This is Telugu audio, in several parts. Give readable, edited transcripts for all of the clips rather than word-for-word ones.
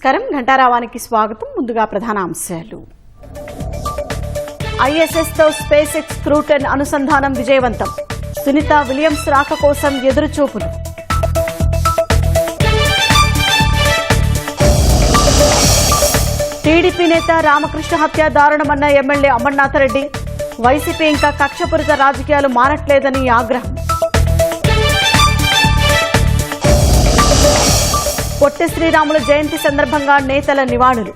నమస్కారం. ఘంటారావానికి స్వాగతం. ముందుగా ప్రధాన అంశాలు. ఐఎస్ఎస్తో స్పేస్ ఎక్స్ క్రూ 10 అనుసంధానం విజయవంతం. సునీత విలియమ్స్ రాక కోసం ఎదురుచూపులు. టీడీపీ నేత రామకృష్ణ హత్య దారుణమన్న ఎమ్మెల్యే అమర్నాథరెడ్డి. వైసీపీ ఇంకా కక్షపూరిత రాజకీయాలు మారట్లేదని ఆగ్రహం. పొట్టి శ్రీరాములు జయంతి సందర్భంగా నేతల నివాళులు.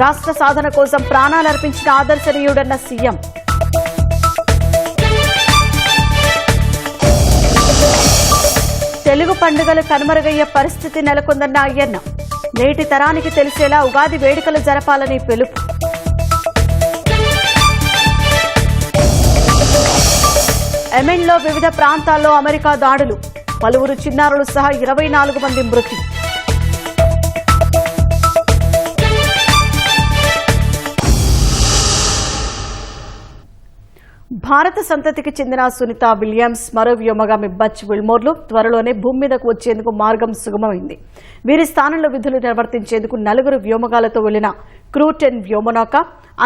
రాష్ట్ర సాధన కోసం ప్రాణాలర్పించిన ఆదర్శనీయుడన్న సీఎం. తెలుగు పండుగలు కనుమరుగయ్యే పరిస్థితి నెలకొందన్న అయ్యన్న. నేటి తరానికి తెలిసేలా ఉగాది వేడుకలు జరపాలని పిలుపు. యెమెన్లో వివిధ ప్రాంతాల్లో అమెరికా దాడులు. పలువురు చిన్నారులు సహా 24 మంది మృతి. భారత సంతతికి చెందిన సునీత విలియమ్స్, మరో వ్యోమగామి బచ్ విల్మోర్లు త్వరలోనే భూమి మీదకు వచ్చేందుకు మార్గం సుగమమైంది. వీరి స్థానంలో విధులు నిర్వర్తించేందుకు 4 వ్యోమగాలతో వెళ్లిన క్రూ 10 వ్యోమనౌక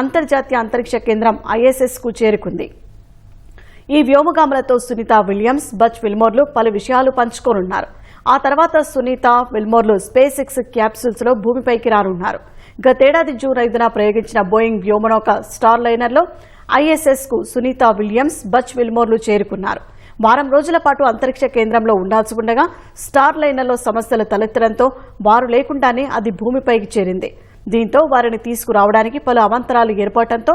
అంతర్జాతీయ అంతరిక్ష కేంద్రం ఐఎస్ఎస్ కు చేరుకుంది. ఈ వ్యోమగాములతో సునీత విలియమ్స్, బచ్ విల్మోర్లు పలు విషయాలు పంచుకోనున్నారు. ఆ తర్వాత సునీత విల్మోర్లు స్పేస్ ఎక్స్ క్యాప్సూల్స్ లో భూమిపైకి రానున్నారు. గతేడాది జూన్ 5న ప్రయోగించిన బోయింగ్ వ్యోమనౌక స్టార్ లైనర్లో ఐఎస్ఎస్ కు సునీత విలియమ్స్, బచ్ విల్మోర్లు చేరుకున్నారు. వారం రోజుల పాటు అంతరిక్ష కేంద్రంలో ఉండాల్సి ఉండగా స్టార్ లైనర్లో సమస్యలు తలెత్తడంతో వారు లేకుండానే అది భూమిపైకి చేరింది. దీంతో వారిని తీసుకురావడానికి పలు అవాంతరాలు ఏర్పడటంతో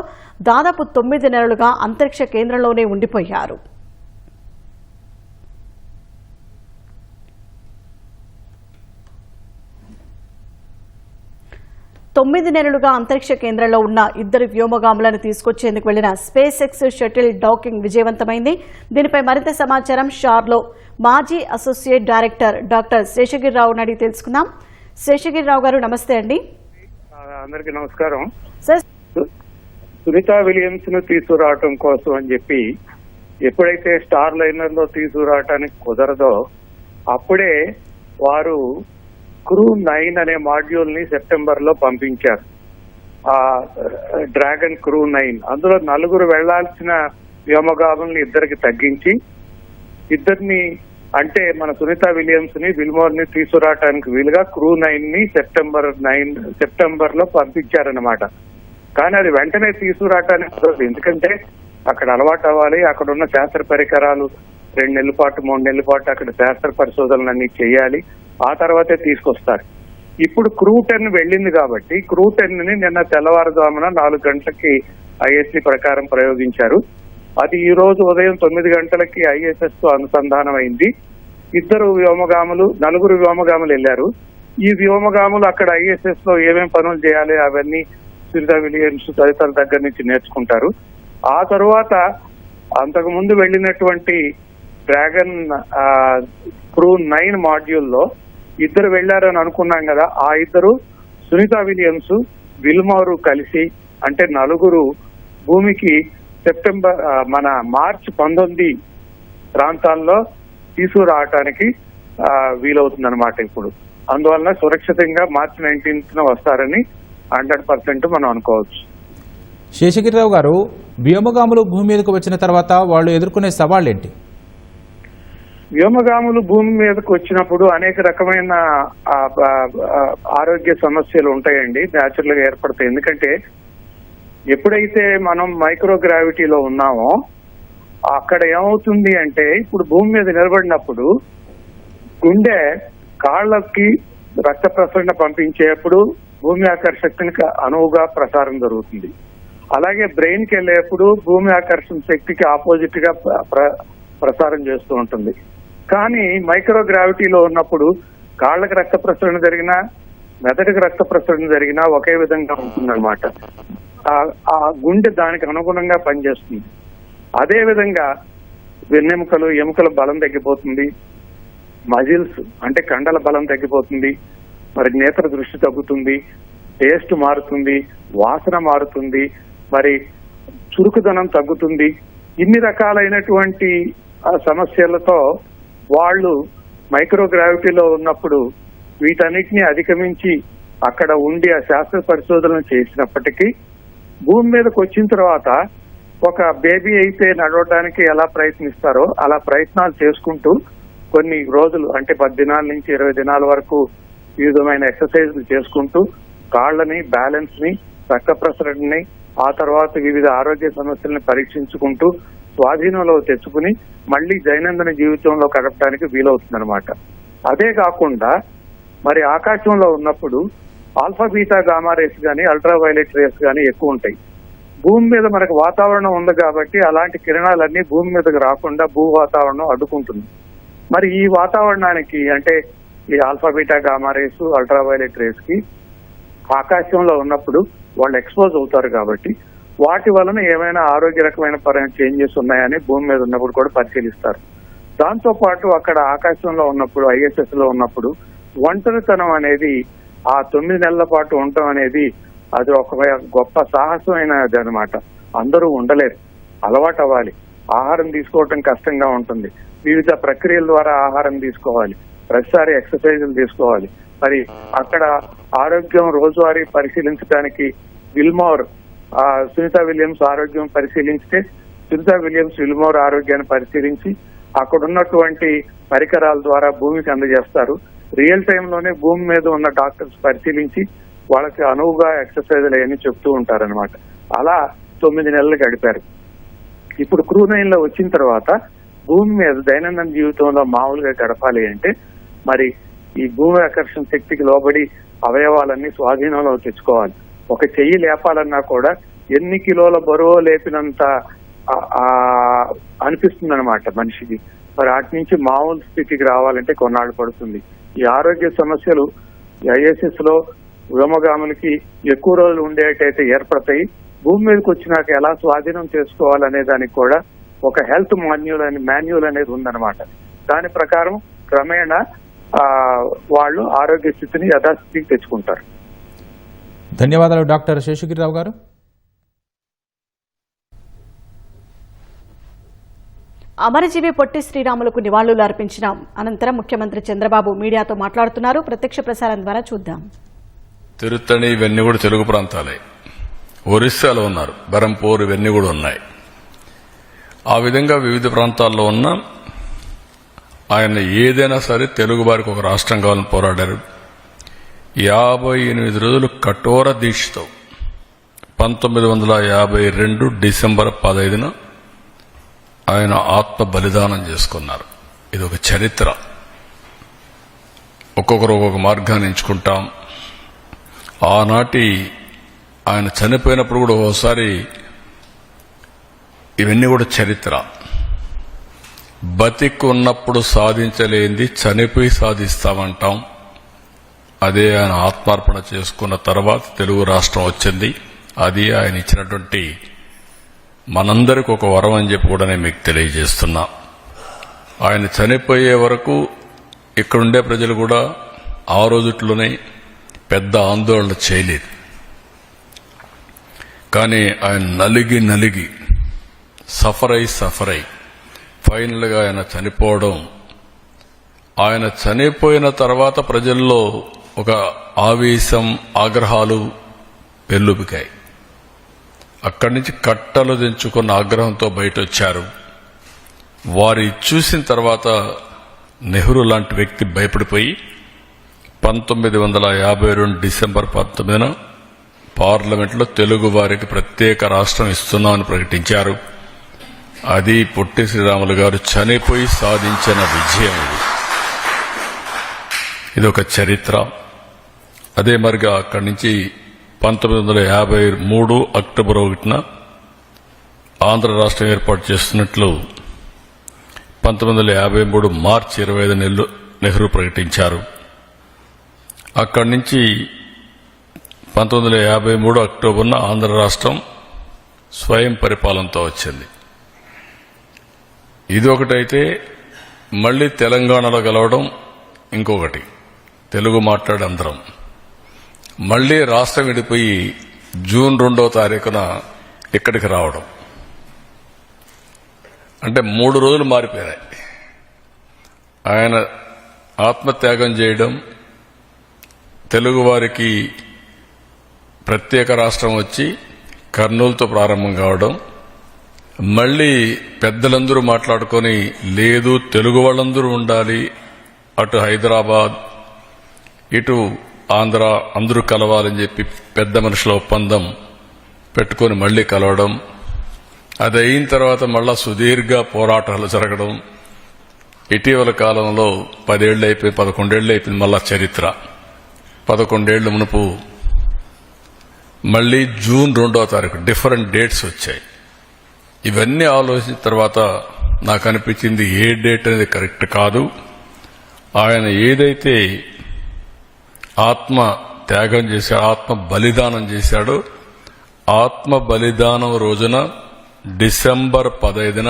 దాదాపు 9 నెలలుగా అంతరిక్ష కేంద్రంలోనే ఉండిపోయారు. తొమ్మిది నెలలుగా అంతరిక్ష కేంద్రంలో ఉన్న 2 వ్యోమగాములను తీసుకొచ్చేందుకు వెళ్లిన స్పేస్ ఎక్స్ షటిల్ డాకింగ్ విజయవంతమైంది. దీనిపై మరింత సమాచారం షార్లో మాజీ అసోసియేట్ డైరెక్టర్ డాక్టర్ శేషగిరిరావు అడిగి తెలుసుకుందాం. శేషగిరిరావు గారు నమస్తే అండి. అందరికీ నమస్కారం. సార్, సునీత విలియమ్స్ ను తీసుకురావటం కోసం అని చెప్పి ఎప్పుడైతే స్టార్ లైనర్ లో తీసుకురావటానికి కుదరదో అప్పుడే వారు క్రూ 9 అనే మాడ్యూల్ ని సెప్టెంబర్ లో పంపించారు. ఆ డ్రాగన్ క్రూ 9 అందులో 4 వెళ్లాల్సిన వ్యోమగాముల్ని 2కి తగ్గించి 2ని అంటే మన సునీత విలియమ్స్ ని, విల్మోర్ ని తీసుకురావటానికి వీలుగా క్రూ 9 ని సెప్టెంబర్ లో పంపించారనమాట. కానీ అది వెంటనే తీసుకురావటానికి కుదరదు. ఎందుకంటే అక్కడ అలవాటు అవ్వాలి. అక్కడ ఉన్న శాస్త్ర పరికరాలు 2 నెలల పాటు 3 నెలల పాటు అక్కడ శాస్త్ర పరిశోధనలన్నీ చేయాలి. ఆ తర్వాతే తీసుకొస్తారు. ఇప్పుడు క్రూ 10 వెళ్ళింది కాబట్టి క్రూ 10 ని నిన్న తెల్లవారుజామున 4 గంటలకి ఐఎస్సి ప్రకారం ప్రయోగించారు. అది ఈ రోజు ఉదయం 9 గంటలకి ఐఎస్ఎస్ తో అనుసంధానం అయింది. 4 వ్యోమగాములు వెళ్లారు. ఈ వ్యోమగాములు అక్కడ ఐఎస్ఎస్ లో ఏమేం పనులు చేయాలి అవన్నీ సునీత విలియమ్స్ తదితరుల దగ్గర నుంచి నేర్చుకుంటారు. ఆ తరువాత అంతకు ముందు వెళ్ళినటువంటి డ్రాగన్ క్రూ 9 మాడ్యూల్లో 2 వెళ్లారని అనుకున్నాం కదా. ఆ 2 సునీత విలియమ్స్, విల్మోర్ కలిసి అంటే 4 భూమికి మార్చి 19 ప్రాంతాల్లో తీసుకురావటానికి వీలవుతుందన్నమాట ఇప్పుడు. అందువలన సురక్షితంగా మార్చి 19న వస్తారని 100% మనం అనుకోవచ్చు. శేషగిరిరావు గారు, వ్యోమగాములు భూమి మీదకు వచ్చిన తర్వాత వాళ్ళు ఎదుర్కొనే సవాళ్ళేంటి? వ్యోమగాములు భూమి మీదకు వచ్చినప్పుడు అనేక రకమైన ఆరోగ్య సమస్యలు ఉంటాయండి, న్యాచురల్ గా ఏర్పడతాయి. ఎందుకంటే ఎప్పుడైతే మనం మైక్రోగ్రావిటీలో ఉన్నామో అక్కడ ఏమవుతుంది అంటే ఇప్పుడు భూమి మీద నిలబడినప్పుడు గుండె కాళ్ళకి రక్త ప్రసరణ పంపించేప్పుడు భూమి ఆకర్షణ శక్తికి అనువుగా ప్రసారం జరుగుతుంది. అలాగే బ్రెయిన్ కి వెళ్ళేప్పుడు భూమి ఆకర్షణ శక్తికి ఆపోజిట్ గా ప్రసారం చేస్తూ ఉంటుంది. కానీ మైక్రోగ్రావిటీలో ఉన్నప్పుడు కాళ్ళకి రక్త ప్రసరణ జరిగినా మెదడుకి రక్త ప్రసరణ జరిగినా ఒకే విధంగా ఉంటుందన్నమాట. ఆ గుండె దానికి అనుగుణంగా పనిచేస్తుంది. అదే విధంగా వెన్నెముకలు, ఎముకల బలం తగ్గిపోతుంది. మజిల్స్ అంటే కండల బలం తగ్గిపోతుంది. మరి నేత్ర దృష్టి తగ్గుతుంది, టేస్ట్ మారుతుంది, వాసన మారుతుంది, మరి చురుకుదనం తగ్గుతుంది. ఇన్ని రకాలైనటువంటి సమస్యలతో వాళ్ళు మైక్రోగ్రావిటీలో ఉన్నప్పుడు వీటన్నిటిని అధిగమించి అక్కడ ఉండి ఆ శాస్త్ర పరిశోధనలు చేసినప్పటికీ భూమి మీదకి వచ్చిన తర్వాత ఒక బేబీ అయితే నడవడానికి ఎలా ప్రయత్నిస్తారో అలా ప్రయత్నాలు చేసుకుంటూ కొన్ని రోజులు అంటే 10 దినాల నుంచి 20 దినాల వరకు ఈ విధమైన ఎక్సర్సైజ్లు చేసుకుంటూ కాళ్ళని, బ్యాలెన్స్ ని, రక్త ప్రసరణని, ఆ తర్వాత వివిధ ఆరోగ్య సమస్యల్ని పరీక్షించుకుంటూ స్వాధీనంలో తెచ్చుకుని మళ్లీ దైనందిన జీవితంలో గడపడానికి వీలవుతుందన్నమాట. అదే కాకుండా మరి ఆకాశంలో ఉన్నప్పుడు ఆల్ఫా బీటా గామా రేస్ గానీ, అల్ట్రావైలెట్ రేస్ గానీ ఎక్కువ ఉంటాయి. భూమి మీద మనకు వాతావరణం ఉంది కాబట్టి అలాంటి కిరణాలన్నీ భూమి మీదకి రాకుండా భూ వాతావరణం అడ్డుకుంటుంది. మరి ఈ వాతావరణానికి అంటే ఈ alpha beta gamma rays, ultraviolet race కి ఆకాశంలో ఉన్నప్పుడు వాళ్ళు ఎక్స్పోజ్ అవుతారు కాబట్టి వాటి వలన ఏమైనా ఆరోగ్య రకమైన చేంజెస్ ఉన్నాయని భూమి మీద ఉన్నప్పుడు కూడా పరిశీలిస్తారు. దాంతో పాటు అక్కడ ఆకాశంలో ఉన్నప్పుడు, ISS లో ఉన్నప్పుడు ఒంటరితనం అనేది ఆ 9 నెలల పాటు ఉండటం అనేది అది ఒక గొప్ప సాహసమైనది అనమాట. అందరూ ఉండలేరు, అలవాటు అవ్వాలి. ఆహారం తీసుకోవటం కష్టంగా ఉంటుంది. వివిధ ప్రక్రియల ద్వారా ఆహారం తీసుకోవాలి, ప్రతిసారి ఎక్సర్సైజులు తీసుకోవాలి. మరి అక్కడ ఆరోగ్యం రోజువారీ పరిశీలించడానికి విల్మోర్, సునీతా విలియమ్స్ ఆరోగ్యం పరిశీలించితే సునీతా విలియమ్స్ విల్మోర్ ఆరోగ్యాన్ని పరిశీలించి అక్కడ ఉన్నటువంటి పరికరాల ద్వారా భూమికి అందజేస్తారు. రియల్ టైమ్ లోనే భూమి మీద ఉన్న డాక్టర్స్ పరిశీలించి వాళ్ళకి అనువుగా ఎక్సర్సైజులు అవన్నీ చెప్తూ ఉంటారనమాట. అలా 9 నెలలు గడిపారు. ఇప్పుడు క్రూ 9 లో వచ్చిన తర్వాత భూమి మీద దైనందిన జీవితంలో మామూలుగా గడపాలి అంటే మరి ఈ భూమి ఆకర్షణ శక్తికి లోబడి అవయవాలన్నీ స్వాధీనంలో తెచ్చుకోవాలి. ఒక చెయ్యి లేపాలన్నా కూడా ఎన్ని కిలోల బరువు లేపినంత అనిపిస్తుంది అనమాట మనిషికి. మరి వాటి నుంచి మామూలు స్థితికి రావాలంటే కొన్నాళ్ళు పడుతుంది. ఈ ఆరోగ్య సమస్యలు ISS లో వ్యోమగాములకి ఎక్కువ రోజులు ఉండేటైతే ఏర్పడతాయి. భూమి మీదకి వచ్చినాక ఎలా స్వాధీనం చేసుకోవాలనే దానికి కూడా ఒక హెల్త్ మాన్యువల్ అనేది ఉందన్నమాట. దాని ప్రకారం క్రమేణా వాళ్ళు ఆరోగ్య స్థితిని యథాస్థితికి తెచ్చుకుంటారు. ధన్యవాదాలు డాక్టర్ శేషగిరిరావు గారు. అమరజీవి పొట్టి శ్రీరాములకు నివాళులు అర్పించిన అనంతరం ముఖ్యమంత్రి చంద్రబాబు మీడియాతో మాట్లాడుతున్నారు. ప్రత్యక్ష ప్రసారం ద్వారా చూద్దాం. తిరుత్తణి ఇవన్నీ కూడా తెలుగు ప్రాంతాలే. ఒరిస్సాలో ఉన్నారు, బరంపూర్ ఇవన్నీ కూడా ఉన్నాయి. ఆ విధంగా వివిధ ప్రాంతాల్లో ఉన్న ఆయన ఏదైనా సరే తెలుగు వారికి ఒక రాష్ట్రం కావాలని పోరాడారు. 58 రోజులు కఠోర దీక్షతో 1952 డిసెంబర్ 15న ఆయన ఆత్మ బలిదానం చేసుకున్నారు. ఇది ఒక చరిత్ర. ఒక్కొక్కరు ఒక్కొక్క మార్గాన్ని ఎంచుకుంటాం. ఆనాటి ఆయన చనిపోయినప్పుడు కూడా ఒకసారి ఇవన్నీ కూడా చరిత్ర. బతికి ఉన్నప్పుడు సాధించలేంది చనిపోయి సాధిస్తామంటాం. అదే ఆయన ఆత్మార్పణ చేసుకున్న తర్వాత తెలుగు రాష్ట్రం వచ్చింది. అది ఆయన ఇచ్చినటువంటి మనందరికి ఒక వరం అని చెప్పి కూడా నేను మీకు తెలియజేస్తున్నా. ఆయన చనిపోయే వరకు ఇక్కడుండే ప్రజలు కూడా ఆ రోజుట్లోనే పెద్ద ఆందోళన చేయలేదు. కానీ ఆయన నలిగి సఫర్ అయి ఫైనల్ గా ఆయన చనిపోవడం, ఆయన చనిపోయిన తర్వాత ప్రజల్లో ఒక ఆవేశం, ఆగ్రహాలు పెల్లుబికాయి. అక్కడి నుంచి కట్టలు దించుకున్న ఆగ్రహంతో బయట వచ్చారు. వారి చూసిన తర్వాత నెహ్రూ లాంటి వ్యక్తి భయపడిపోయి 1952 డిసెంబర్ 19న పార్లమెంట్లో తెలుగు వారికి ప్రత్యేక రాష్ట్రం ఇస్తున్నామని ప్రకటించారు. అది పొట్టి శ్రీరాములు గారు చనిపోయి సాధించిన విజయం. ఇది ఒక చరిత్ర. అదే మరిగా అక్కడి నుంచి 1953 అక్టోబర్ 1న ఆంధ్ర రాష్ట్రం ఏర్పాటు చేస్తున్నట్లు 1953 మార్చి 25 నెహ్రూ ప్రకటించారు. అక్కడి నుంచి 1953 అక్టోబర్న ఆంధ్ర రాష్ట్రం స్వయం పరిపాలనతో వచ్చింది. ఇదొకటైతే మళ్లీ తెలంగాణలో కలవడం ఇంకొకటి. తెలుగు మాట్లాడే అందరం మళ్లీ రాష్ట్రం విడిపోయి జూన్ 2వ తారీఖున ఇక్కడికి రావడం. అంటే 3 రోజులు మారిపోయినాయి. ఆయన ఆత్మత్యాగం చేయడం, తెలుగువారికి ప్రత్యేక రాష్ట్రం వచ్చి కర్నూలుతో ప్రారంభం కావడం, మళ్లీ పెద్దలందరూ మాట్లాడుకొని లేదు తెలుగు వాళ్ళందరూ ఉండాలి, అటు హైదరాబాద్ ఇటు ఆంధ్ర అందరూ కలవాలని చెప్పి పెద్ద మనుషుల ఒప్పందం పెట్టుకొని మళ్లీ కలవడం, అది అయిన తర్వాత మళ్ళా సుదీర్ఘ పోరాటాలు జరగడం, ఇటీవల కాలంలో 10 ఏళ్లు అయిపోయి 11 ఏళ్లు అయిపోయింది మళ్ళా చరిత్ర. 11 ఏళ్ల మునుపు మళ్లీ జూన్ 2వ తారీఖు డిఫరెంట్ డేట్స్ వచ్చాయి. ఇవన్నీ ఆలోచించిన తర్వాత నాకు అనిపించింది ఏ డేట్ అనేది కరెక్ట్ కాదు. ఆయన ఏదైతే ఆత్మ త్యాగం చేశాడో, ఆత్మ బలిదానం చేశాడో, ఆత్మ బలిదానం రోజున డిసెంబర్ 15న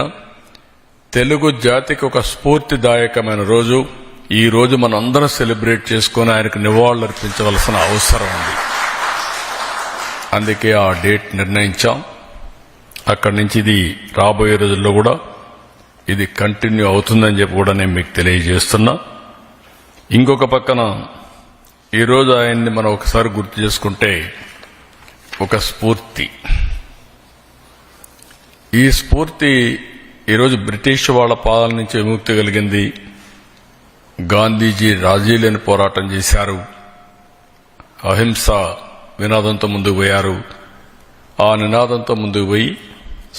తెలుగు జాతికి ఒక స్ఫూర్తిదాయకమైన రోజు. ఈ రోజు మనం అందరం సెలబ్రేట్ చేసుకుని ఆయనకు నివాళులర్పించవలసిన అవసరం ఉంది. అందుకే ఆ డేట్ నిర్ణయించాం. అక్కడి నుంచి ఇది రాబోయే రోజుల్లో కూడా ఇది కంటిన్యూ అవుతుందని చెప్పి కూడా నేను మీకు తెలియజేస్తున్నా. ఇంకొక పక్కన ఈరోజు ఆయన్ని మనం ఒకసారి గుర్తు చేసుకుంటే ఒక స్ఫూర్తి, ఈ స్ఫూర్తి ఈరోజు బ్రిటిష్ వాళ్ళ పాలన నుంచి విముక్తి కలిగింది. గాంధీజీ రాజీ లేని పోరాటం చేశారు, అహింస నినాదంతో ముందుకు పోయారు. ఆ నినాదంతో ముందుకు పోయి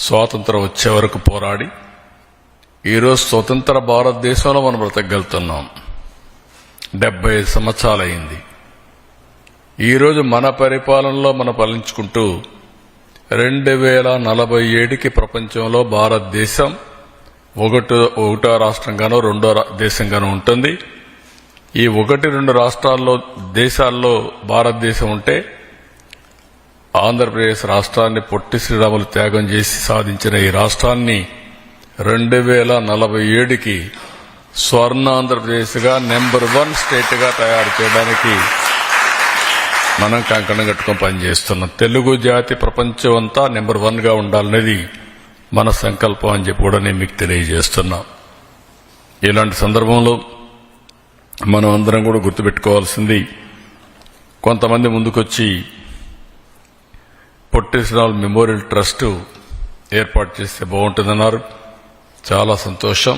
స్వాతంత్రం వచ్చే వరకు పోరాడి ఈరోజు స్వతంత్ర భారతదేశంలో మనం బ్రతకగలుగుతున్నాం. 75 సంవత్సరాలైంది. ఈరోజు మన పరిపాలనలో మనం పాలించుకుంటూ 2047కి ప్రపంచంలో భారతదేశం ఒకటో రాష్ట్రంగానో రెండో దేశంగానో ఉంటుంది. ఈ 1-2 రాష్ట్రాల్లో దేశాల్లో భారతదేశం ఉంటే ఆంధ్రప్రదేశ్ రాష్ట్రాన్ని పొట్టి శ్రీరాములు త్యాగం చేసి సాధించిన ఈ రాష్ట్రాన్ని 2047కి స్వర్ణాంధ్రప్రదేశ్గా నెంబర్ 1 స్టేట్గా తయారు చేయడానికి మనం కంకణం కట్టుకొని పనిచేస్తున్నాం. తెలుగు జాతి ప్రపంచం అంతా నెంబర్ 1గా ఉండాలనేది మన సంకల్పం అని చెప్పి కూడా నేను మీకు తెలియజేస్తున్నా. ఇలాంటి సందర్భంలో మనం అందరం కూడా గుర్తుపెట్టుకోవాల్సింది, కొంతమంది ముందుకొచ్చి పొట్టి శ్రీరాములు మెమోరియల్ ట్రస్ట్ ఏర్పాటు చేస్తే బాగుంటుందన్నారు. చాలా సంతోషం.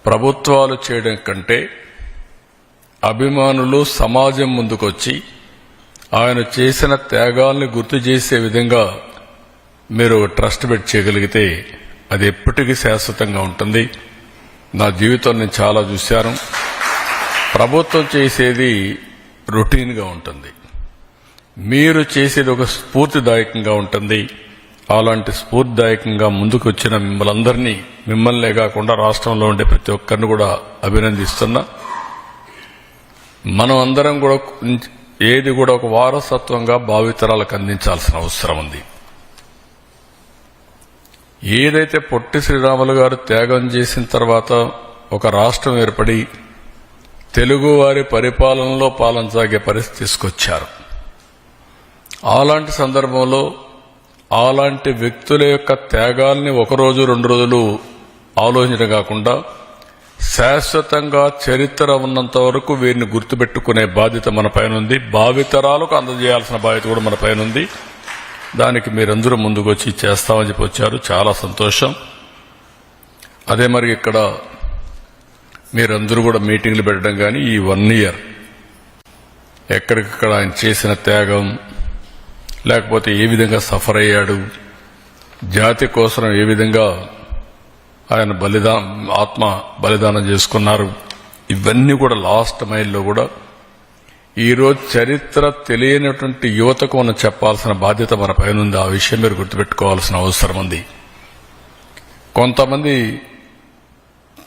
ప్రభుత్వాలు చేయడం కంటే అభిమానులు సమాజం ముందుకొచ్చి ఆయన చేసిన త్యాగాల్ని గుర్తు చేసే విధంగా మీరు ట్రస్ట్ పెట్టి చేయగలిగితే అది ఎప్పటికీ శాశ్వతంగా ఉంటుంది. నా జీవితంలో నేను చాలా చూశాను. ప్రభుత్వం చేసేది రొటీన్గా ఉంటుంది, మీరు చేసేది ఒక స్ఫూర్తిదాయకంగా ఉంటుంది. అలాంటి స్ఫూర్తిదాయకంగా ముందుకు వచ్చిన మిమ్మల్నే కాకుండా రాష్ట్రంలో ఉండే ప్రతి ఒక్కరిని కూడా అభినందిస్తున్నా. మనం అందరం కూడా ఏది కూడా ఒక వారసత్వంగా భావితరాలకు అందించాల్సిన అవసరం ఉంది. ఏదైతే పొట్టి శ్రీరాములు గారు త్యాగం చేసిన తర్వాత ఒక రాష్ట్రం ఏర్పడి తెలుగువారి పరిపాలనలో పాలన సాగే పరిస్థితి తీసుకొచ్చారు. అలాంటి సందర్భంలో అలాంటి వ్యక్తుల యొక్క త్యాగాల్ని 1 రోజు 2 రోజులు ఆలోచించడం కాకుండా శాశ్వతంగా చరిత్ర ఉన్నంత వరకు వీరిని గుర్తుపెట్టుకునే బాధ్యత మన పైన ఉంది. భావితరాలకు అందజేయాల్సిన బాధ్యత కూడా మన పైన ఉంది. దానికి మీరందరూ ముందుకు వచ్చి చేస్తామని చెప్పి వచ్చారు. చాలా సంతోషం. అదే మరి ఇక్కడ మీరందరూ కూడా మీటింగ్లు పెట్టడం కానీ ఈ 1 ఇయర్ ఎక్కడికక్కడ ఆయన చేసిన త్యాగం, లేకపోతే ఏ విధంగా సఫర్ అయ్యాడు, జాతి కోసం ఏ విధంగా ఆయన ఆత్మ బలిదానం చేసుకున్నారు, ఇవన్నీ కూడా లాస్ట్ మైల్లో కూడా ఈరోజు చరిత్ర తెలియనటువంటి యువతకు మనం చెప్పాల్సిన బాధ్యత మన పైన ఉంది. ఆ విషయం మీరు గుర్తుపెట్టుకోవాల్సిన అవసరం ఉంది. కొంతమంది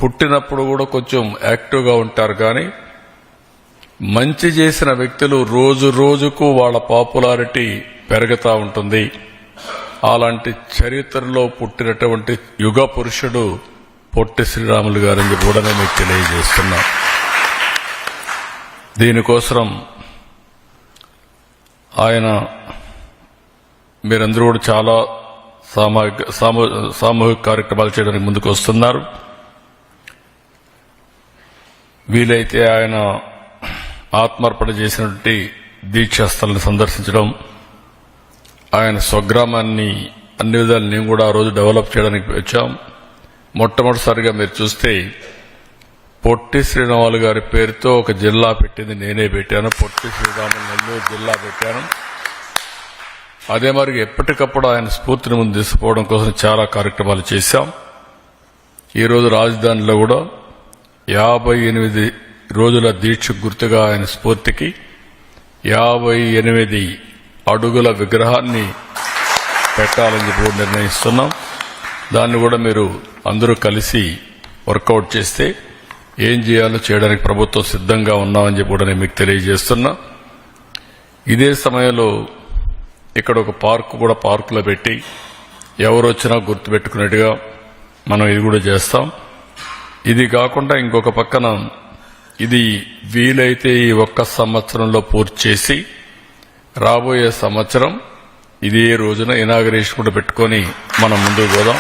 పుట్టినప్పుడు కూడా కొంచెం యాక్టివ్గా ఉంటారు, కానీ మంచి చేసిన వ్యక్తులు రోజు రోజుకు వాళ్ళ పాపులారిటీ పెరుగుతూ ఉంటుంది. అలాంటి చరిత్రలో పుట్టినటువంటి యుగ పురుషుడు పొట్టి శ్రీరాములు గారని కూడా నేను మీకు తెలియజేస్తున్నా. దీనికోసం ఆయన మీరందరూ కూడా చాలా సామూహిక కార్యక్రమాలు చేయడానికి ముందుకు వస్తున్నారు. వీలైతే ఆయన ఆత్మార్పణ చేసినటువంటి దీక్షాస్థలను సందర్శించడం, ఆయన స్వగ్రామాన్ని అన్ని విధాలు నేను కూడా ఆ రోజు డెవలప్ చేయడానికి వచ్చాం. మొట్టమొదటిసారిగా మీరు చూస్తే పొట్టి శ్రీరాములు గారి పేరుతో ఒక జిల్లా పెట్టింది నేనే పెట్టాను. పొట్టి శ్రీరాములు నెల్లూరు జిల్లా పెట్టాను. అదే మరి ఎప్పటికప్పుడు ఆయన స్ఫూర్తిని ముందు తీసుకుపోవడం కోసం చాలా కార్యక్రమాలు చేశాం. ఈరోజు రాజధానిలో కూడా 58 రోజుల దీక్ష గుర్తుగా ఆయన స్ఫూర్తికి 58 అడుగుల విగ్రహాన్ని పెట్టాలని చెప్పి నిర్ణయిస్తున్నాం. దాన్ని కూడా మీరు అందరూ కలిసి వర్కౌట్ చేస్తే ఏం చేయాలో చేయడానికి ప్రభుత్వం సిద్ధంగా ఉన్నామని చెప్పి కూడా నేను మీకు తెలియజేస్తున్నా. ఇదే సమయంలో ఇక్కడ ఒక పార్కులో పెట్టి ఎవరు వచ్చినా గుర్తుపెట్టుకున్నట్టుగా మనం ఇది కూడా చేస్తాం. ఇది కాకుండా ఇంకొక పక్కన ఇది వీలైతే ఈ ఒక్క సంవత్సరంలో పూర్తి చేసి రాబోయే సంవత్సరం ఇదే రోజున ఇనాగరేషన్ కూడా పెట్టుకొని మనం ముందుకు పోదాం.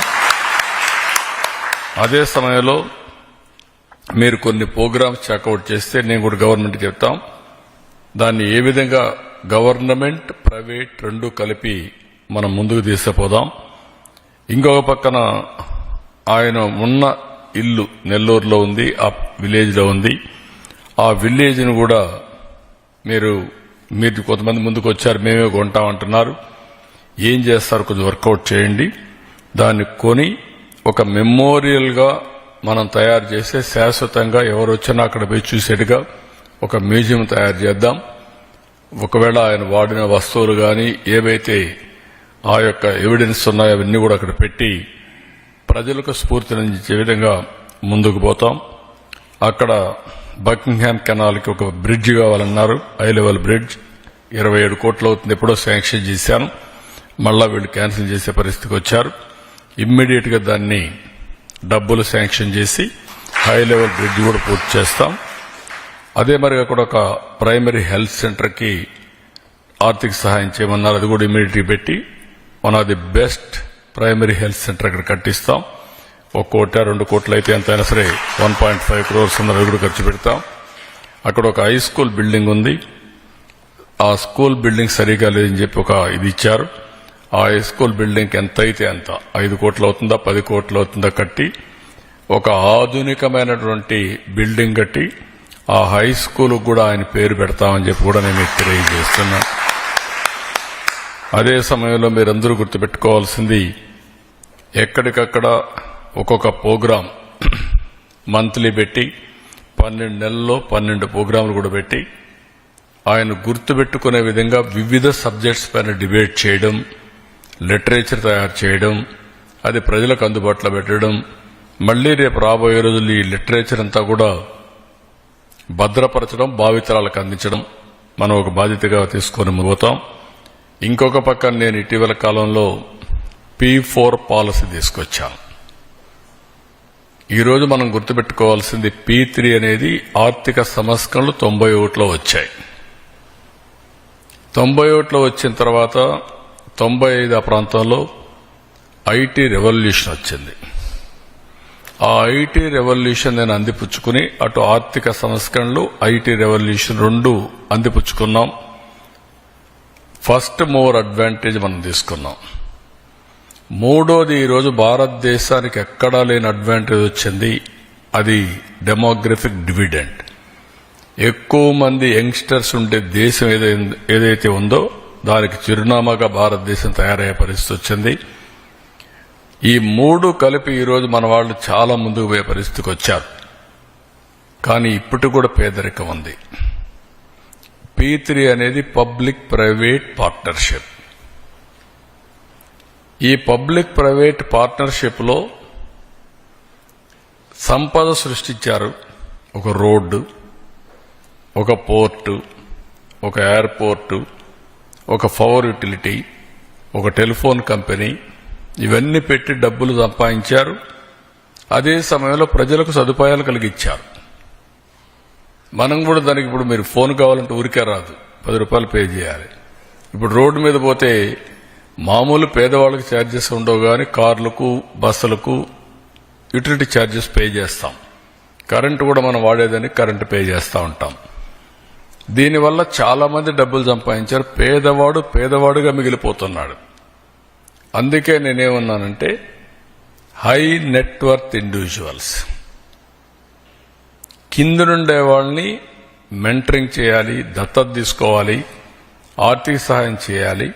అదే సమయంలో మీరు కొన్ని ప్రోగ్రామ్స్ చెక్అవుట్ చేస్తే నేను కూడా గవర్నమెంట్కి చెప్తాం. దాన్ని ఏ విధంగా గవర్నమెంట్ ప్రైవేట్ రెండు కలిపి మనం ముందుకు తీసుకుపోదాం. ఇంకొక పక్కన ఆయన ఉన్న ఇల్లు నెల్లూరులో ఉంది, ఆ విలేజ్ లో ఉంది. ఆ విలేజ్ ను కూడా మీరు కొంతమంది ముందుకు వచ్చారు, మేమే కొంటామంటున్నారు. ఏం చేస్తారు కొంచెం వర్కౌట్ చేయండి. దాన్ని కొని ఒక మెమోరియల్ గా మనం తయారు చేస్తే శాశ్వతంగా ఎవరు వచ్చినా అక్కడ పోయి చూసేట్టుగా ఒక మ్యూజియం తయారు చేద్దాం. ఒకవేళ ఆయన వాడిన వస్తువులు గాని ఏవైతే ఆ యొక్క ఎవిడెన్స్ ఉన్నాయో అవన్నీ కూడా అక్కడ పెట్టి ప్రజలకు స్ఫూర్తినిచ్చే విధంగా ముందుకు పోతాం. అక్కడ బకింగ్హామ్ కెనాల్కి ఒక బ్రిడ్జ్ కావాలన్నారు, హై లెవెల్ బ్రిడ్జ్. 27 కోట్లు అవుతుంది, ఎప్పుడో శాంక్షన్ చేశాను. మళ్ళా వీళ్ళు క్యాన్సిల్ చేసే పరిస్థితికి వచ్చారు. ఇమ్మీడియట్ గా దాన్ని డబ్బులు శాంక్షన్ చేసి హై లెవెల్ బ్రిడ్జ్ కూడా పూర్తి చేస్తాం. అదే మరి అక్కడ ఒక ప్రైమరీ హెల్త్ సెంటర్ కి ఆర్థిక సహాయం చేయమన్నారు. అది కూడా ఇమ్మీడియట్ పెట్టి one of the best primary health centre అక్కడ కట్టిస్తాం. 1 కోటి 2 కోట్లు అయితే ఎంతైనా సరే 1.5 crores అది కూడా ఖర్చు పెడతాం. అక్కడ ఒక హై స్కూల్ బిల్డింగ్ ఉంది. ఆ స్కూల్ బిల్డింగ్ సరిగా లేదని చెప్పి ఒక ఇది ఇచ్చారు. ఆ హై స్కూల్ బిల్డింగ్ ఎంత అయితే అంత 5 కోట్లు అవుతుందా 10 కోట్లు అవుతుందా కట్టి ఒక ఆధునికమైనటువంటి బిల్డింగ్ కట్టి ఆ హై స్కూల్ కూడా ఆయన పేరు పెడతామని చెప్పి కూడా నేను మీకు తెలియజేస్తున్నా. అదే సమయంలో మీరందరూ గుర్తుపెట్టుకోవాల్సింది, ఎక్కడికక్కడ ఒక్కొక్క ప్రోగ్రాం మంత్లీ పెట్టి 12 నెలల్లో 12 ప్రోగ్రాంలు కూడా పెట్టి ఆయన గుర్తుపెట్టుకునే విధంగా వివిధ సబ్జెక్ట్స్ పైన డిబేట్ చేయడం, లిటరేచర్ తయారు చేయడం, అది ప్రజలకు అందుబాటులో పెట్టడం, మళ్లీ రేపు రాబోయే రోజుల్లో ఈ లిటరేచర్ అంతా కూడా భద్రపరచడం, భావితరాలకు అందించడం మనం ఒక బాధ్యతగా తీసుకొని పోతాం. ఇంకొక పక్కన నేను ఇటీవల కాలంలో P4 పాలసీ తీసుకొచ్చాను. ఈ రోజు మనం గుర్తుపెట్టుకోవాల్సింది P3 అనేది ఆర్థిక సంస్కరణలు 91లో వచ్చాయి. 91లో వచ్చిన తర్వాత 95 ఆ ప్రాంతంలో ఐటీ రెవల్యూషన్ వచ్చింది. ఆ ఐటీ రెవల్యూషన్ నేను అందిపుచ్చుకుని అటు ఆర్థిక సంస్కరణలు ఐటీ రెవల్యూషన్ రెండు అందిపుచ్చుకున్నాం. ఫస్ట్ మూవర్ అడ్వాంటేజ్ మనం తీసుకున్నాం. మూడోది ఈరోజు భారతదేశానికి ఎక్కడా లేని అడ్వాంటేజ్ వచ్చింది, అది డెమోగ్రఫిక్ డివిడెండ్. ఎక్కువ మంది యంగ్స్టర్స్ ఉండే దేశం ఏదైతే ఉందో దానికి చిరునామాగా భారతదేశం తయారయ్యే పరిస్థితి వచ్చింది. ఈ మూడు కలిపి ఈరోజు మన వాళ్ళు చాలా ముందుకు పోయే పరిస్థితికి వచ్చారు. కానీ ఇప్పటి కూడా పేదరికం ఉంది. P3 అనేది పబ్లిక్ ప్రైవేట్ పార్ట్నర్షిప్. ఈ పబ్లిక్ ప్రైవేట్ పార్ట్నర్షిప్ లో సంపద సృష్టించారు. ఒక రోడ్డు, ఒక పోర్టు, ఒక ఎయిర్పోర్టు, ఒక పవర్ యూటిలిటీ, ఒక టెలిఫోన్ కంపెనీ, ఇవన్నీ పెట్టి డబ్బులు సంపాదించారు. అదే సమయంలో ప్రజలకు సదుపాయాలు కలిగించారు. మనం కూడా దానికి ఇప్పుడు మీరు ఫోన్ కావాలంటే ఊరికే రాదు, 10 రూపాయలు పే చేయాలి. ఇప్పుడు రోడ్డు మీద పోతే మామూలు పేదవాళ్ళకి ఛార్జెస్ ఉండవు, కానీ కార్లకు, బస్సులకు యూటిలిటీ ఛార్జెస్ పే చేస్తాం. కరెంటు కూడా మనం వాడేదానికి కరెంటు పే చేస్తూ ఉంటాం. దీనివల్ల చాలా మంది డబ్బులు సంపాదించారు. పేదవాడు పేదవాడుగా మిగిలిపోతున్నాడు. అందుకే నేనేమన్నానంటే హై నెట్వర్త్ ఇండివిజువల్స్ కింద నుండే వాళ్ళని మెంటరింగ్ చేయాలి, దత్తత తీసుకోవాలి, ఆర్థిక సహాయం చేయాలి.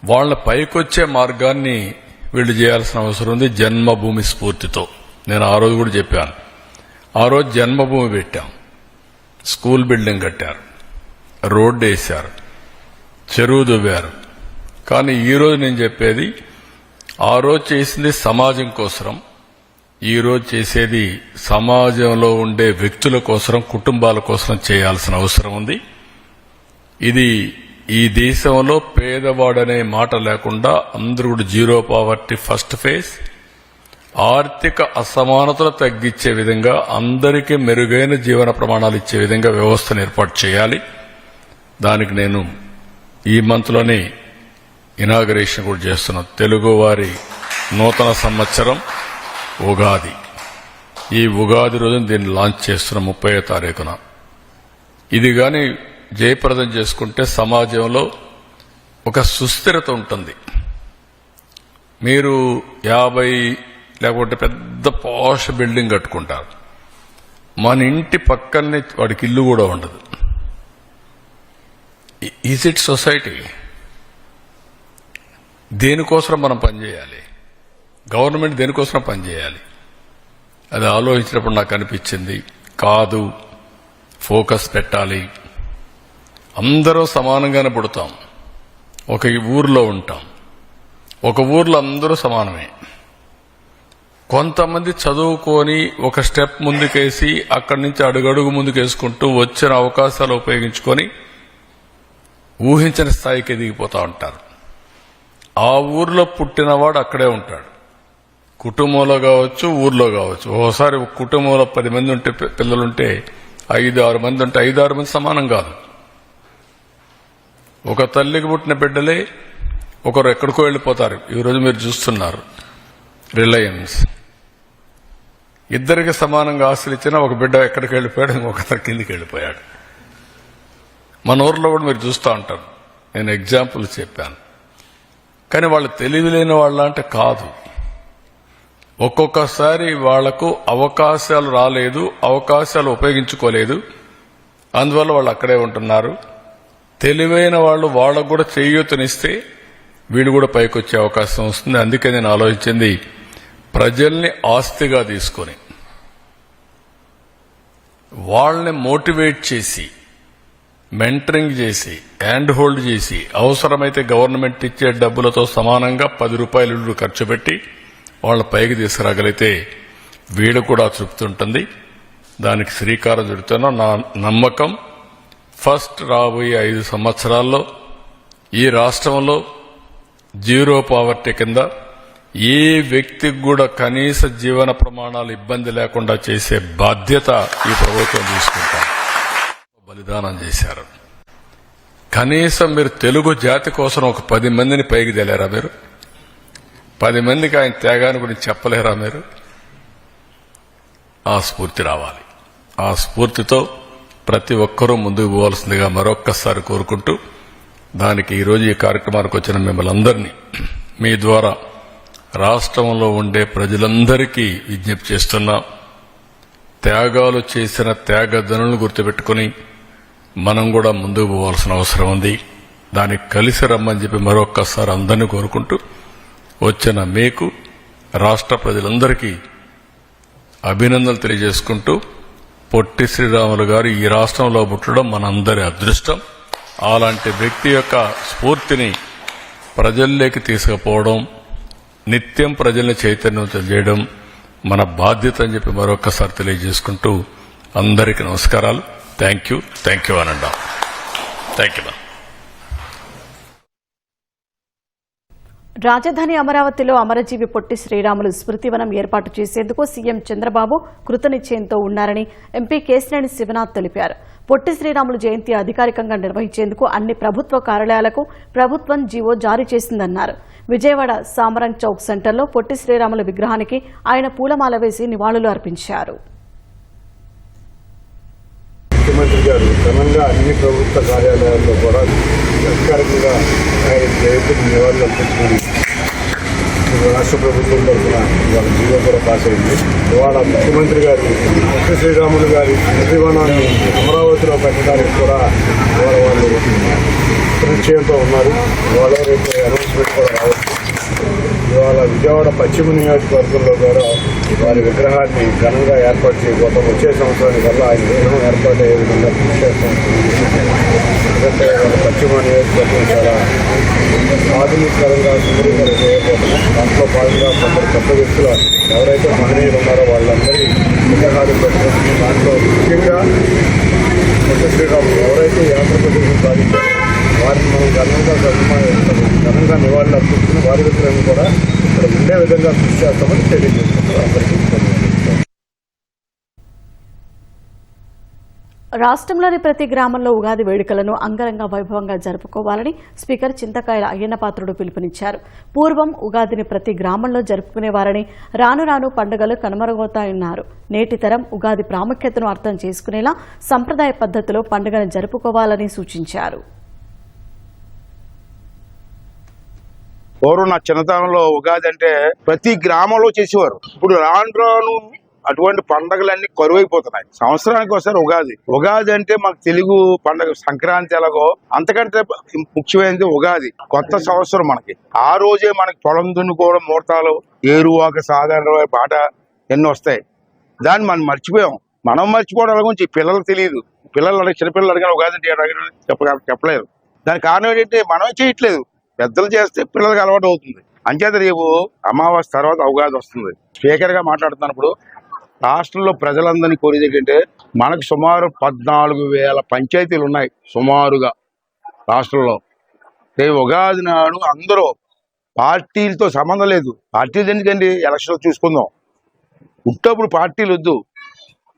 వాళ్ళ పైకొచ్చే మార్గాన్ని వీళ్ళు చేయాల్సిన అవసరం ఉంది. జన్మభూమి స్ఫూర్తితో నేను ఆ రోజు కూడా చెప్పాను. ఆ రోజు జన్మభూమి పెట్టాం, స్కూల్ బిల్డింగ్ కట్టారు, రోడ్డు వేశారు, చెరువు దువ్వారు. కానీ ఈరోజు నేను చెప్పేది ఆ రోజు చేసింది సమాజం కోసం, ఈరోజు చేసేది సమాజంలో ఉండే వ్యక్తుల కోసం, కుటుంబాల కోసం చేయాల్సిన అవసరం ఉంది. ఇది ఈ దేశంలో పేదవాడనే మాట లేకుండా అందరూ కూడా జీరో పావర్టీ ఫస్ట్ ఫేజ్, ఆర్థిక అసమానతలు తగ్గించే విధంగా అందరికీ మెరుగైన జీవన ప్రమాణాలు ఇచ్చే విధంగా వ్యవస్థను ఏర్పాటు చేయాలి. దానికి నేను ఈ మంత్లోనే ఇనాగరేషన్ కూడా చేస్తున్నాను. తెలుగువారి నూతన సంవత్సరం ఉగాది. ఈ ఉగాది రోజున దీన్ని లాంచ్ చేస్తున్న 30వ తారీఖున. ఇది గాని జయప్రదం చేసుకుంటే సమాజంలో ఒక సుస్థిరత ఉంటుంది. మీరు 50 లేకపోతే పెద్ద పాష్ బిల్డింగ్ కట్టుకుంటారు, మన ఇంటి పక్కనే వాడికి ఇల్లు కూడా ఉండదు. Is it society? దేనికోసం మనం పనిచేయాలి? గవర్నమెంట్ దేనికోసం పనిచేయాలి? అది ఆలోచించినప్పుడు నాకు అనిపించింది, కాదు, ఫోకస్ పెట్టాలి. అందరూ సమానంగానే పుడతాం, ఒక ఊర్లో ఉంటాం, ఒక ఊర్లో అందరూ సమానమే. కొంతమంది చదువుకొని ఒక స్టెప్ ముందుకేసి అక్కడి నుంచి అడుగడుగు ముందుకేసుకుంటూ వచ్చిన అవకాశాలు ఉపయోగించుకొని ఊహించని స్థాయికి ఎదిగిపోతూ ఉంటారు. ఆ ఊర్లో పుట్టినవాడు అక్కడే ఉంటాడు, కుటుంబంలో కావచ్చు, ఊర్లో కావచ్చు. ఓసారి ఒక కుటుంబంలో 10 మంది ఉంటే, పిల్లలుంటే 5-6 మంది ఉంటే 5-6 మంది సమానం కాదు. ఒక తల్లికి పుట్టిన బిడ్డలే ఒకరు ఎక్కడికో వెళ్ళిపోతారు. ఈరోజు మీరు చూస్తున్నారు రిలయన్స్, ఇద్దరికి సమానంగా ఆస్తులు ఇచ్చినా ఒక బిడ్డ ఎక్కడికి వెళ్ళిపోయాడు, ఇంకొకరు కిందికి వెళ్ళిపోయాడు. మన ఊర్లో కూడా మీరు చూస్తూ ఉంటారు. నేను ఎగ్జాంపుల్ చెప్పాను. కానీ వాళ్ళు తెలివి లేని వాళ్ళ అంటే కాదు. ఒక్కొక్కసారి వాళ్లకు అవకాశాలు రాలేదు, అవకాశాలు ఉపయోగించుకోలేదు, అందువల్ల వాళ్ళు అక్కడే ఉంటున్నారు. తెలివైన వాళ్ళు వాళ్ళకు కూడా చేయూతనిస్తే వీళ్ళు కూడా పైకొచ్చే అవకాశం వస్తుంది. అందుకే నేను ఆలోచించింది, ప్రజల్ని ఆస్తిగా తీసుకొని వాళ్ళని మోటివేట్ చేసి, మెంటరింగ్ చేసి, హ్యాండ్ హోల్డ్ చేసి, అవసరమైతే గవర్నమెంట్ ఇచ్చే డబ్బులతో సమానంగా 10 రూపాయలు ఖర్చు పెట్టి వాళ్ళ పైకి తీసుకురాగలిగితే వీడు కూడా తృప్తి ఉంటుంది. దానికి శ్రీకారం చుడుతున్నా. నా నమ్మకం, ఫస్ట్ రాబోయే 5 సంవత్సరాల్లో ఈ రాష్ట్రంలో జీరో పావర్టీ కింద ఏ వ్యక్తికి కూడా కనీస జీవన ప్రమాణాలు ఇబ్బంది లేకుండా చేసే బాధ్యత ఈ ప్రభుత్వం తీసుకుంటారు. బలిదానం చేశారు. కనీసం మీరు తెలుగు జాతి కోసం ఒక 10 మందిని పైకి తెలియరా? మీరు 10 మందికి ఆయన త్యాగాన్ని గురించి చెప్పలేరా? మీరు ఆ స్ఫూర్తి రావాలి. ఆ స్ఫూర్తితో ప్రతి ఒక్కరూ ముందుకు పోవాల్సిందిగా మరొక్కసారి కోరుకుంటూ, దానికి ఈరోజు ఈ కార్యక్రమానికి వచ్చిన మిమ్మల్ని అందరినీ మీ ద్వారా రాష్ట్రంలో ఉండే ప్రజలందరికీ విజ్ఞప్తి చేస్తున్నా, త్యాగాలు చేసిన త్యాగధనులను గుర్తుపెట్టుకుని మనం కూడా ముందుకు పోవాల్సిన అవసరం ఉంది. దానికి కలిసి రమ్మని చెప్పి మరొక్కసారి అందరినీ కోరుకుంటూ, వచ్చిన మీకు రాష్ట్ర ప్రజలందరికీ అభినందనలు తెలియజేసుకుంటూ, పొట్టి శ్రీరాములు గారు ఈ రాష్ట్రంలో పుట్టడం మనందరి అదృష్టం. అలాంటి వ్యక్తి యొక్క స్ఫూర్తిని ప్రజల్లోకి తీసుకుపోవడం, నిత్యం ప్రజల్ని చైతన్యవంతం చేయడం మన బాధ్యత అని చెప్పి మరొకసారి తెలియజేసుకుంటూ, అందరికీ నమస్కారాలు. థ్యాంక్ యూ అనండి. Thank you. రాజధాని అమరావతిలో అమరజీవి పొట్టి శ్రీరాములు స్మృతివనం ఏర్పాటు చేసేందుకు సీఎం చంద్రబాబు కృతనిశ్చయంతో ఉన్నారని ఎంపీ కేశినేని శివనాథ్ తెలిపారు. పొట్టి శ్రీరాములు జయంతి అధికారికంగా నిర్వహించేందుకు అన్ని ప్రభుత్వ కార్యాలయాలకు ప్రభుత్వం జీవో జారీ చేసిందన్నారు. విజయవాడ సామరంగ్ చౌక్ సెంటర్లో పొట్టి శ్రీరాములు విగ్రహానికి ఆయన పూలమాల వేసి నివాళులు అర్పించారు. ముఖ్యమంత్రి గారు ఘనంగా అన్ని ప్రభుత్వ కార్యాలయాల్లో కూడా అధికారికంగా ఆయన జయంతికి నివాళులు అర్పించుకుని రాష్ట్ర ప్రభుత్వం తరఫున ఇవాళ జీవో కూడా పాస్ అయింది. ఇవాళ ముఖ్యమంత్రి గారు పొట్టి శ్రీరాములు గారి నిర్మాణాన్ని అమరావతిలో పెట్టడానికి కూడా ఇవాళ వాళ్ళు నిశ్చయంతో ఉన్నారు. ఇవాళ రేపు అనౌన్స్మెంట్ కూడా రావచ్చు. ఇవాళ విజయవాడ పశ్చిమ నియోజకవర్గంలో కూడా వారి విగ్రహాన్ని ఘనంగా ఏర్పాటు చేయబోతాం. వచ్చే సంవత్సరానికల్లా ఆయన విగ్రహం ఏర్పాటు అయ్యే విధంగా కృషి చేస్తాం. ఎందుకంటే వాళ్ళ పశ్చిమ నియోజకవర్గం చాలా ఆధునికరంగా సుందరీకరణ చేయబోతున్నాం. దాంట్లో భాగంగా కొందరు కొత్త వ్యక్తులు ఎవరైతే మహనీయులు ఉన్నారో వాళ్ళందరి విగ్రహాలు పెట్టుకుంటుంది. దాంట్లో ముఖ్యంగా పొట్టి శ్రీరాములు ఎవరైతే ఆంధ్రప్రదేశ్ సాధించారో వారిని మనం ఘనంగా నివాళులు అర్పించుకుని వారి విగ్రహం కూడా ఇక్కడ ఉండే విధంగా కృషి చేస్తామని తెలియజేస్తున్నారు అందరికీ. రాష్ట్రంలోని ప్రతి గ్రామంలో ఉగాది వేడుకలను అంగరంగ వైభవంగా జరుపుకోవాలని స్పీకర్ చింతకాయల అయ్యన్నపాత్రుడు పిలుపునిచ్చారు. పూర్వం ఉగాదిని ప్రతి గ్రామంలో జరుపుకునేవారని రాను రాను పండుగలు కనుమరుగవుతాయన్నారు. నేటి తరం ఉగాది ప్రాముఖ్యతను అర్థం చేసుకునేలా సంప్రదాయ పద్ధతిలో పండుగను జరుపుకోవాలని సూచించారు. పూర్వం నా చిన్నతనంలో ఉగాది అంటే ప్రతి గ్రామంలో చేసేవారు. ఇప్పుడు రాను రాను అటువంటి పండుగలన్నీ కరువైపోతున్నాయి. సంవత్సరానికి ఒకసారి ఉగాది అంటే మాకు తెలుగు పండుగ సంక్రాంతి ఎలాగో అంతకంటే ముఖ్యమైనది ఉగాది. కొత్త సంవత్సరం మనకి. ఆ రోజే మనకి పొలం దున్నుకోవడం, ముహూర్తాలు, ఏరువాక సాధారణ పాట ఎన్ని వస్తాయి. దాన్ని మనం మర్చిపోయాం. మనం మర్చిపోవడం గురించి పిల్లలకు తెలియదు. చిన్నపిల్లలు అడిగిన ఉగాది అంటే చెప్పలేరు. దానికి కారణం ఏంటంటే మనమే చేయట్లేదు. పెద్దలు చేస్తే పిల్లలకు అలవాటు అవుతుంది. అంచేత రేపు అమావాస్య తర్వాత ఉగాది వస్తుంది. స్పీకర్ గా మాట్లాడుతున్నప్పుడు రాష్ట్రంలో ప్రజలందరినీ కోరేది ఏంటంటే మనకు సుమారు 14,000 పంచాయతీలు ఉన్నాయి సుమారుగా రాష్ట్రంలో. రేపు ఉగాది నాడు అందరూ పార్టీలతో సంబంధం లేదు. పార్టీలు ఎందుకండి, ఎలక్షన్లు చూసుకుందాం. ఉట్టప్పుడు పార్టీలు వద్దు.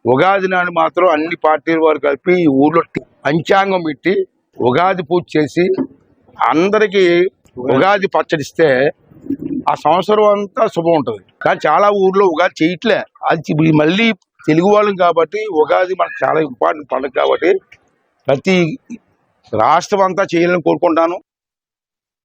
ఉగాది నాడు మాత్రం అన్ని పార్టీల వారు కలిపి ఊర్లో పంచాంగం పెట్టి ఉగాది పూజ చేసి అందరికీ ఉగాది పచ్చడిస్తే ఆ సంవత్సరం అంతా శుభం ఉంటుంది. కానీ చాలా ఊర్లో ఉగాది చేయట్లే. అది మళ్ళీ తెలుగు వాళ్ళం కాబట్టి ఉగాది మనకు చాలా ఇంపార్టెంట్ పండుగ కాబట్టి ప్రతి రాష్ట్రం అంతా చేయాలని కోరుకుంటాను.